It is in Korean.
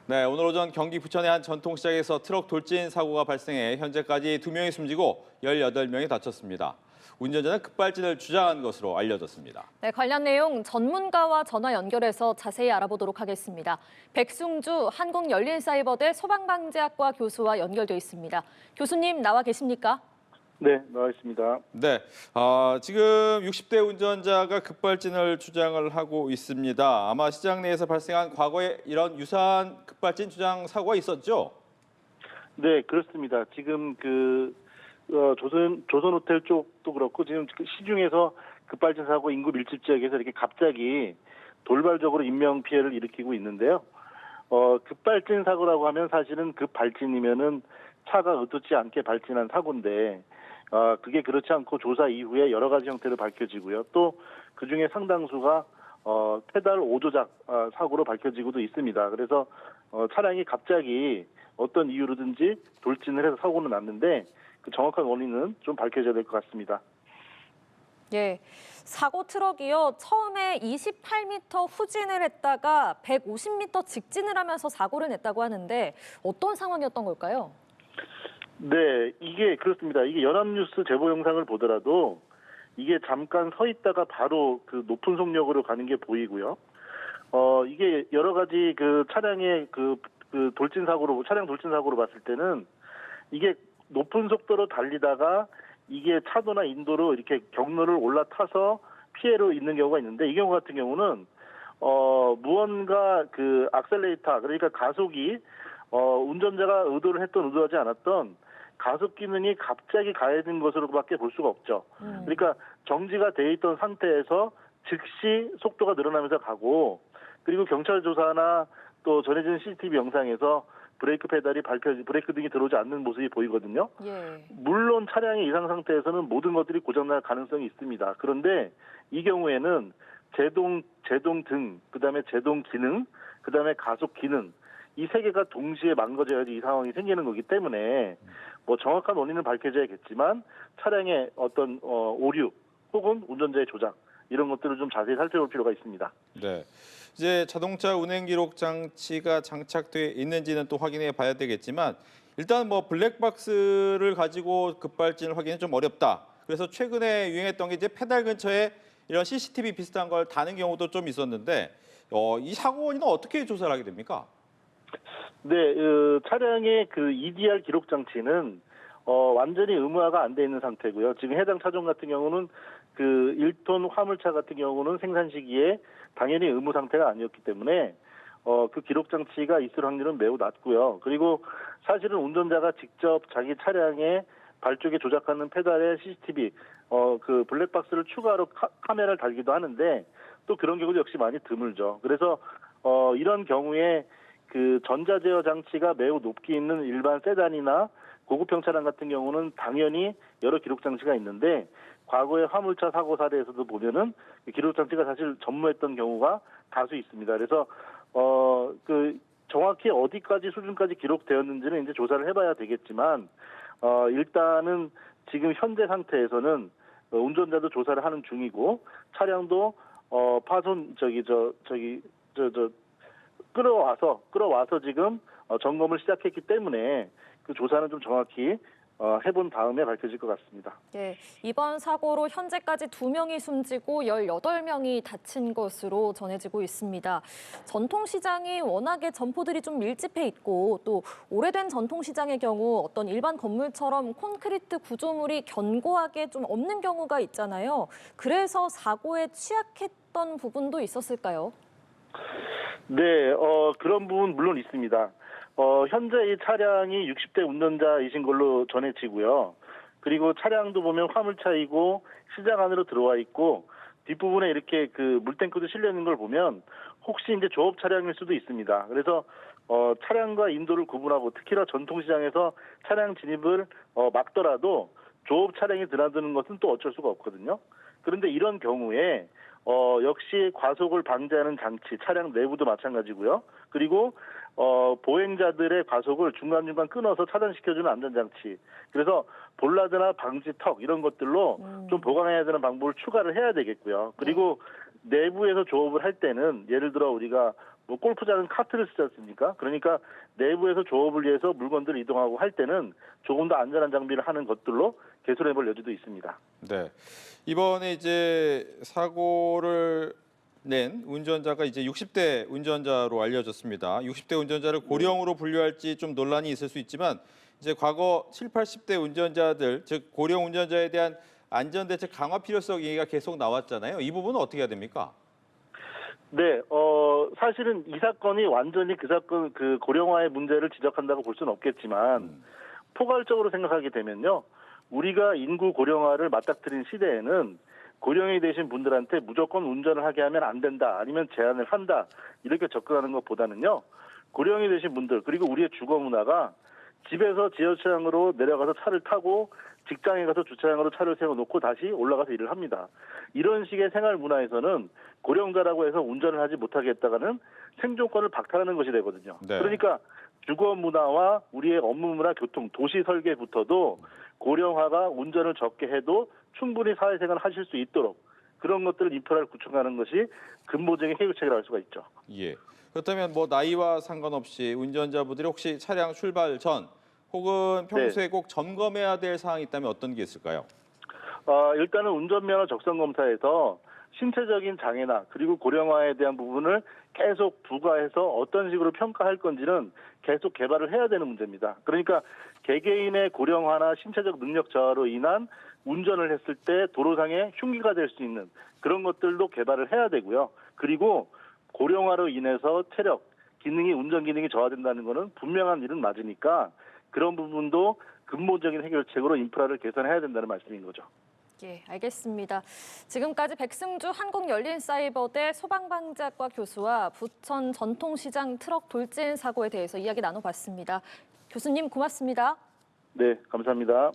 네, 오늘 오전 경기 부천의 한 전통시장에서 트럭 돌진 사고가 발생해 현재까지 2명이 숨지고 18명이 다쳤습니다. 운전자는 급발진을 주장한 것으로 알려졌습니다. 네, 관련 내용 전문가와 전화 연결해서 자세히 알아보도록 하겠습니다. 백승주 한국열린사이버대 소방방재학과 교수와 연결돼 있습니다. 교수님 나와 계십니까? 네, 나와 있습니다. 네, 지금 60대 운전자가 급발진을 주장을 하고 있습니다. 아마 시장 내에서 발생한 과거에 이런 유사한 급발진 주장 사고가 있었죠? 네, 그렇습니다. 지금 조선호텔 쪽도 그렇고 지금 시중에서 급발진 사고 인구 밀집 지역에서 이렇게 갑자기 돌발적으로 인명 피해를 일으키고 있는데요. 급발진 사고라고 하면 사실은 급발진이면은 차가 의도치 않게 발진한 사고인데 그게 그렇지 않고 조사 이후에 여러 가지 형태로 밝혀지고요. 또 그중에 상당수가 페달 오조작 사고로 밝혀지고도 있습니다. 그래서 차량이 갑자기 어떤 이유로든지 돌진을 해서 사고는 났는데 그 정확한 원인은 좀 밝혀져야 될 것 같습니다. 예, 사고 트럭이요. 처음에 28m 후진을 했다가 150m 직진을 하면서 사고를 냈다고 하는데 어떤 상황이었던 걸까요? 네, 이게 그렇습니다. 이게 연합뉴스 제보 영상을 보더라도 이게 잠깐 서 있다가 바로 그 높은 속력으로 가는 게 보이고요. 이게 여러 가지 그 차량의 차량 돌진 사고로 봤을 때는 이게 높은 속도로 달리다가 이게 차도나 인도로 이렇게 경로를 올라타서 피해로 있는 경우가 있는데 이 경우 같은 경우는 무언가 그 악셀레이터 그러니까 가속이 운전자가 의도를 했던 의도하지 않았던 가속 기능이 갑자기 가해진 것으로밖에 볼 수가 없죠. 그러니까 정지가 돼 있던 상태에서 즉시 속도가 늘어나면서 가고 그리고 경찰 조사나 또 전해진 CCTV 영상에서 브레이크 페달이 브레이크 등이 들어오지 않는 모습이 보이거든요. 예. 물론 차량의 이상 상태에서는 모든 것들이 고장날 가능성이 있습니다. 그런데 이 경우에는 제동 등, 그다음에 제동 기능, 그다음에 가속 기능 이 세 개가 동시에 망가져야지 이 상황이 생기는 거기 때문에 뭐 정확한 원인은 밝혀져야겠지만 차량의 어떤 오류 혹은 운전자의 조작 이런 것들을 좀 자세히 살펴볼 필요가 있습니다. 네. 이제 자동차 운행 기록 장치가 장착돼 있는지는 또 확인해 봐야 되겠지만 일단 뭐 블랙박스를 가지고 급발진을 하기는 좀 어렵다. 그래서 최근에 유행했던 게 이제 페달 근처에 이런 CCTV 비슷한 걸 다는 경우도 좀 있었는데 이 사고 원인은 어떻게 조사를 하게 됩니까? 네, 차량의 그 EDR 기록 장치는 완전히 의무화가 안 돼 있는 상태고요. 지금 해당 차종 같은 경우는 그 1톤 화물차 같은 경우는 생산 시기에 당연히 의무 상태가 아니었기 때문에 그 기록 장치가 있을 확률은 매우 낮고요. 그리고 사실은 운전자가 직접 자기 차량의 발 쪽에 조작하는 페달에 CCTV 그 블랙박스를 추가로 카메라를 달기도 하는데 또 그런 경우도 역시 많이 드물죠. 그래서 이런 경우에 그 전자제어 장치가 매우 높게 있는 일반 세단이나 고급형 차량 같은 경우는 당연히 여러 기록 장치가 있는데 과거의 화물차 사고 사례에서도 보면은 기록 장치가 사실 전무했던 경우가 다수 있습니다. 그래서 그 정확히 어디까지 수준까지 기록되었는지는 이제 조사를 해봐야 되겠지만 일단은 지금 현재 상태에서는 운전자도 조사를 하는 중이고 차량도 끌어와서 지금 점검을 시작했기 때문에 그 조사는 좀 정확히 해본 다음에 밝혀질 것 같습니다. 예, 이번 사고로 현재까지 2명이 숨지고 18명이 다친 것으로 전해지고 있습니다. 전통시장이 워낙에 점포들이 좀 밀집해 있고 또 오래된 전통시장의 경우 어떤 일반 건물처럼 콘크리트 구조물이 견고하게 좀 없는 경우가 있잖아요. 그래서 사고에 취약했던 부분도 있었을까요? 네, 그런 부분 물론 있습니다. 현재 이 차량이 60대 운전자이신 걸로 전해지고요. 그리고 차량도 보면 화물차이고 시장 안으로 들어와 있고 뒷부분에 이렇게 그 물탱크도 실려 있는 걸 보면 혹시 이제 조업 차량일 수도 있습니다. 그래서 차량과 인도를 구분하고 특히나 전통시장에서 차량 진입을 막더라도 조업 차량이 드나드는 것은 또 어쩔 수가 없거든요. 그런데 이런 경우에 역시 과속을 방지하는 장치, 차량 내부도 마찬가지고요. 그리고 보행자들의 과속을 중간중간 끊어서 차단시켜주는 안전장치. 그래서 볼라드나 방지턱 이런 것들로 좀 보강해야 되는 방법을 추가를 해야 되겠고요. 그리고 내부에서 조업을 할 때는 예를 들어 우리가 뭐 골프장은 카트를 쓰지 않습니까? 그러니까 내부에서 조업을 위해서 물건들을 이동하고 할 때는 조금 더 안전한 장비를 하는 것들로 개선해 볼 여지도 있습니다. 네. 이번에 이제 사고를 낸 운전자가 이제 60대 운전자로 알려졌습니다. 60대 운전자를 고령으로 분류할지 좀 논란이 있을 수 있지만 이제 과거 7, 80대 운전자들, 즉 고령 운전자에 대한 안전대책 강화 필요성 얘기가 계속 나왔잖아요. 이 부분은 어떻게 해야 됩니까? 네, 사실은 이 사건이 완전히 그 고령화의 문제를 지적한다고 볼 수는 없겠지만, 포괄적으로 생각하게 되면요, 우리가 인구 고령화를 맞닥뜨린 시대에는 고령이 되신 분들한테 무조건 운전을 하게 하면 안 된다, 아니면 제한을 한다, 이렇게 접근하는 것보다는요, 고령이 되신 분들, 그리고 우리의 주거 문화가 집에서 지하철장으로 내려가서 차를 타고 직장에 가서 주차장으로 차를 세워놓고 다시 올라가서 일을 합니다. 이런 식의 생활 문화에서는 고령자라고 해서 운전을 하지 못하게 했다가는 생존권을 박탈하는 것이 되거든요. 네. 그러니까 주거 문화와 우리의 업무 문화, 교통, 도시 설계부터도 고령화가 운전을 적게 해도 충분히 사회생활을 하실 수 있도록 그런 것들을 인프라를 구축하는 것이 근본적인 해결책이라고 할 수가 있죠. 예. 그렇다면 뭐 나이와 상관없이 운전자분들이 혹시 차량 출발 전 혹은 평소에 꼭 점검해야 될 사항이 있다면 어떤 게 있을까요? 일단은 운전면허 적성 검사에서 신체적인 장애나 그리고 고령화에 대한 부분을 계속 부과해서 어떤 식으로 평가할 건지는 계속 개발을 해야 되는 문제입니다. 그러니까 개개인의 고령화나 신체적 능력 저하로 인한 운전을 했을 때 도로상에 흉기가 될 수 있는 그런 것들도 개발을 해야 되고요. 그리고 고령화로 인해서 체력, 기능이 운전 기능이 저하된다는 것은 분명한 일은 맞으니까 그런 부분도 근본적인 해결책으로 인프라를 개선해야 된다는 말씀인 거죠. 예, 알겠습니다. 지금까지 백승주 한국열린사이버대 소방방재학과 교수와 부천 전통시장 트럭 돌진 사고에 대해서 이야기 나눠봤습니다. 교수님 고맙습니다. 네, 감사합니다.